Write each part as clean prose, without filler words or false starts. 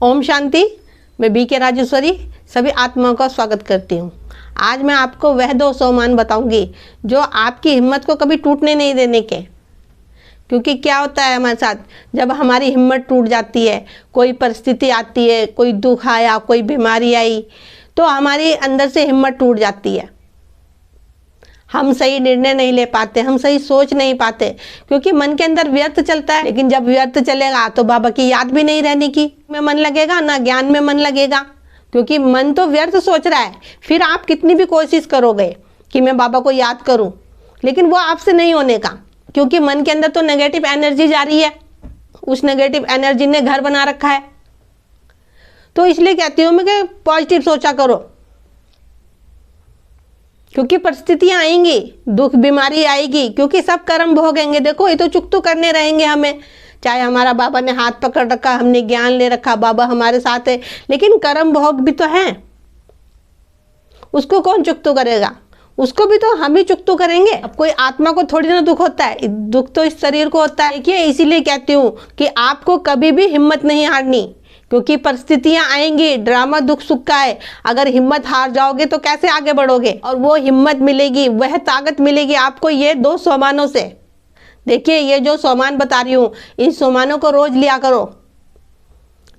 ओम शांति। मैं बी के राजेश्वरी सभी आत्माओं का स्वागत करती हूँ। आज मैं आपको वह 2 सोमान बताऊंगी जो आपकी हिम्मत को कभी टूटने नहीं देने के। क्योंकि क्या होता है हमारे साथ, जब हमारी हिम्मत टूट जाती है, कोई परिस्थिति आती है, कोई दुख आया, कोई बीमारी आई, तो हमारी अंदर से हिम्मत टूट जाती है। हम सही निर्णय नहीं ले पाते, हम सही सोच नहीं पाते, क्योंकि मन के अंदर व्यर्थ चलता है। लेकिन जब व्यर्थ चलेगा तो बाबा की याद भी नहीं रहने की में मन लगेगा, ना ज्ञान में मन लगेगा, क्योंकि मन तो व्यर्थ सोच रहा है। फिर आप कितनी भी कोशिश करोगे कि मैं बाबा को याद करूं, लेकिन वो आपसे नहीं होने का, क्योंकि मन के अंदर तो नेगेटिव एनर्जी जा रही है। उस नेगेटिव एनर्जी ने घर बना रखा है। तो इसलिए कहती हूँ मैं कि पॉजिटिव सोचा करो, क्योंकि परिस्थितियां आएंगी, दुख बीमारी आएगी, क्योंकि सब कर्म भोगेंगे। देखो, ये तो चुक तो करने रहेंगे हमें। चाहे हमारा बाबा ने हाथ पकड़ रखा, हमने ज्ञान ले रखा, बाबा हमारे साथ है, लेकिन कर्म भोग भी तो है। उसको कौन चुक तो करेगा? उसको भी तो हम ही चुक तो करेंगे। अब कोई आत्मा को थोड़ी ना दुख होता है, दुख तो इस शरीर को होता है। देखिए, इसीलिए कहती हूँ कि आपको कभी भी हिम्मत नहीं हारनी, क्योंकि परिस्थितियां आएंगी। ड्रामा दुख सुख का है। अगर हिम्मत हार जाओगे तो कैसे आगे बढ़ोगे? और वो हिम्मत मिलेगी, वह ताकत मिलेगी आपको ये 2 सोमानों से। देखिए, ये जो सोमान बता रही हूँ, इन सोमानों को रोज लिया करो।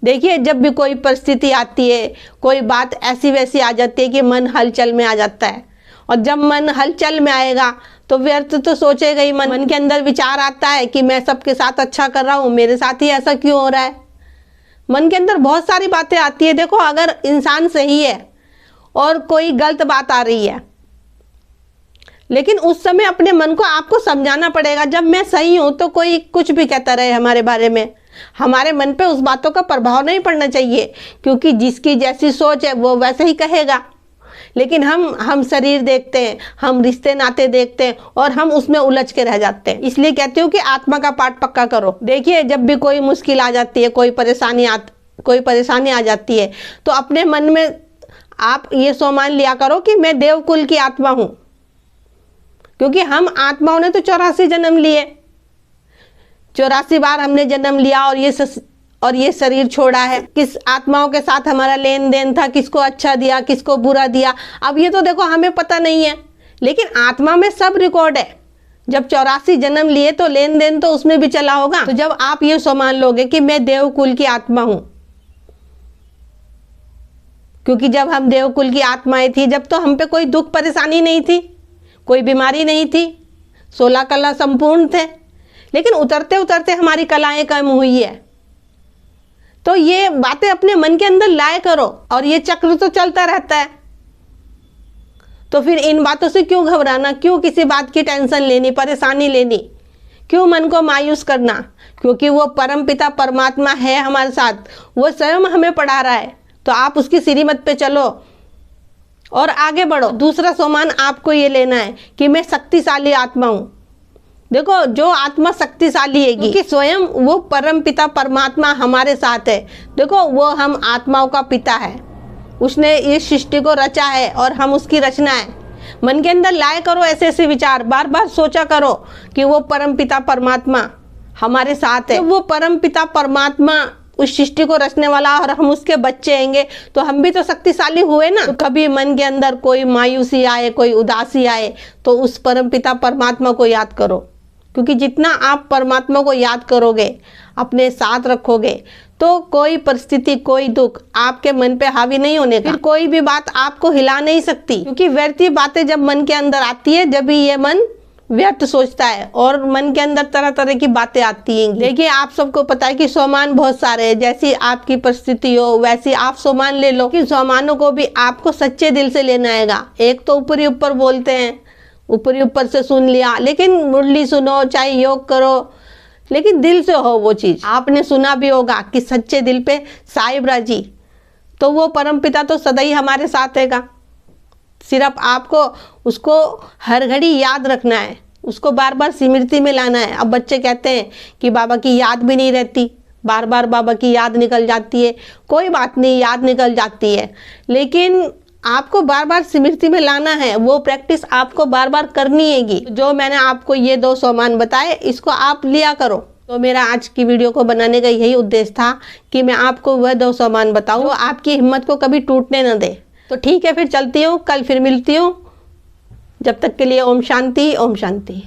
देखिए, जब भी कोई परिस्थिति आती है, कोई बात ऐसी वैसी आ जाती है कि मन हलचल में आ जाता है। और जब मन हलचल में आएगा तो व्यर्थ तो सोचेगा ही। मन के अंदर विचार आता है कि मैं सबके साथ अच्छा कर रहा हूँ, मेरे साथ ही ऐसा क्यों हो रहा है। मन के अंदर बहुत सारी बातें आती है। देखो, अगर इंसान सही है और कोई गलत बात आ रही है, लेकिन उस समय अपने मन को आपको समझाना पड़ेगा। जब मैं सही हूं तो कोई कुछ भी कहता रहे हमारे बारे में, हमारे मन पे उस बातों का प्रभाव नहीं पड़ना चाहिए, क्योंकि जिसकी जैसी सोच है वो वैसे ही कहेगा। लेकिन हम शरीर देखते हैं, हम रिश्ते नाते देखते हैं और हम उसमें उलझ के रह जाते हैं। इसलिए कहती हूँ कि आत्मा का पाठ पक्का करो। देखिए, जब भी कोई मुश्किल आ जाती है, कोई परेशानी आ जाती है, तो अपने मन में आप ये सोमान लिया करो कि मैं देवकुल की आत्मा हूँ। क्योंकि हम आत्माओं ने तो 84 जन्म लिए, 84 बार हमने जन्म लिया और ये शरीर छोड़ा है। किस आत्माओं के साथ हमारा लेन देन था, किसको अच्छा दिया, किसको बुरा दिया, अब ये तो देखो हमें पता नहीं है। लेकिन आत्मा में सब रिकॉर्ड है। जब 84 जन्म लिए तो लेन देन तो उसमें भी चला होगा। तो जब आप ये सोमान लोगे कि मैं देवकुल की आत्मा हूं, क्योंकि जब हम देवकुल की आत्माएं थी, जब तो हम पे कोई दुख परेशानी नहीं थी, कोई बीमारी नहीं थी, 16 कला संपूर्ण थे। लेकिन उतरते उतरते हमारी कलाएं कम हुई है। तो ये बातें अपने मन के अंदर लाए करो, और ये चक्र तो चलता रहता है। तो फिर इन बातों से क्यों घबराना, क्यों किसी बात की टेंशन लेनी, परेशानी लेनी, क्यों मन को मायूस करना? क्योंकि वो परमपिता परमात्मा है हमारे साथ, वो स्वयं हमें पढ़ा रहा है। तो आप उसकी श्रीमत पे चलो और आगे बढ़ो। दूसरा सोमान आपको ये लेना है कि मैं शक्तिशाली आत्मा हूं। देखो, जो आत्मा शक्तिशाली है, क्योंकि स्वयं वो परम पिता परमात्मा हमारे साथ है। देखो, वो हम आत्माओं का पिता है, उसने इस सृष्टि को रचा है और हम उसकी रचना है। मन के अंदर लाए करो ऐसे ऐसे विचार, बार बार सोचा करो कि वो परम पिता परमात्मा हमारे साथ है। तो वो परम पिता परमात्मा उस सृष्टि को रचने वाला और हम उसके बच्चे हैंगे, तो हम भी तो शक्तिशाली हुए ना। तो कभी मन के अंदर कोई मायूसी आए, कोई उदासी आए, तो उस परम पिता परमात्मा को याद करो। क्योंकि जितना आप परमात्मा को याद करोगे, अपने साथ रखोगे, तो कोई परिस्थिति, कोई दुख आपके मन पे हावी नहीं होने का। फिर कोई भी बात आपको हिला नहीं सकती, क्योंकि व्यर्थ बातें जब मन के अंदर आती है, जब भी ये मन व्यर्थ सोचता है और मन के अंदर तरह तरह की बातें आती हैं। देखिए, आप सबको पता है कि सोमान बहुत सारे हैं। जैसी आपकी परिस्थिति हो वैसी आप सोमान ले लो, कि सोमानों को भी आपको सच्चे दिल से लेना आएगा। एक तो ऊपरी ऊपर बोलते हैं, ऊपर से सुन लिया, लेकिन मुरली सुनो, चाहे योग करो, लेकिन दिल से हो वो चीज। आपने सुना भी होगा कि सच्चे दिल पे साईं राजी, तो वो परमपिता तो सदा ही हमारे साथ रहेगा। सिर्फ आपको उसको हर घड़ी याद रखना है, उसको बार बार स्मृति में लाना है। अब बच्चे कहते हैं कि बाबा की याद भी नहीं रहती, बार बार बाबा की याद निकल जाती है। कोई बात नहीं, याद निकल जाती है, लेकिन आपको बार बार स्मृति में लाना है। वो प्रैक्टिस आपको बार बार करनी हैगी। जो मैंने आपको ये 2 सोमान बताए, इसको आप लिया करो। तो मेरा आज की वीडियो को बनाने का यही उद्देश्य था कि मैं आपको वह 2 सामान बताऊँ आपकी हिम्मत को कभी टूटने न दे। तो ठीक है, फिर चलती हूँ, कल फिर मिलती हूँ। जब तक के लिए ओम शांति, ओम शांति।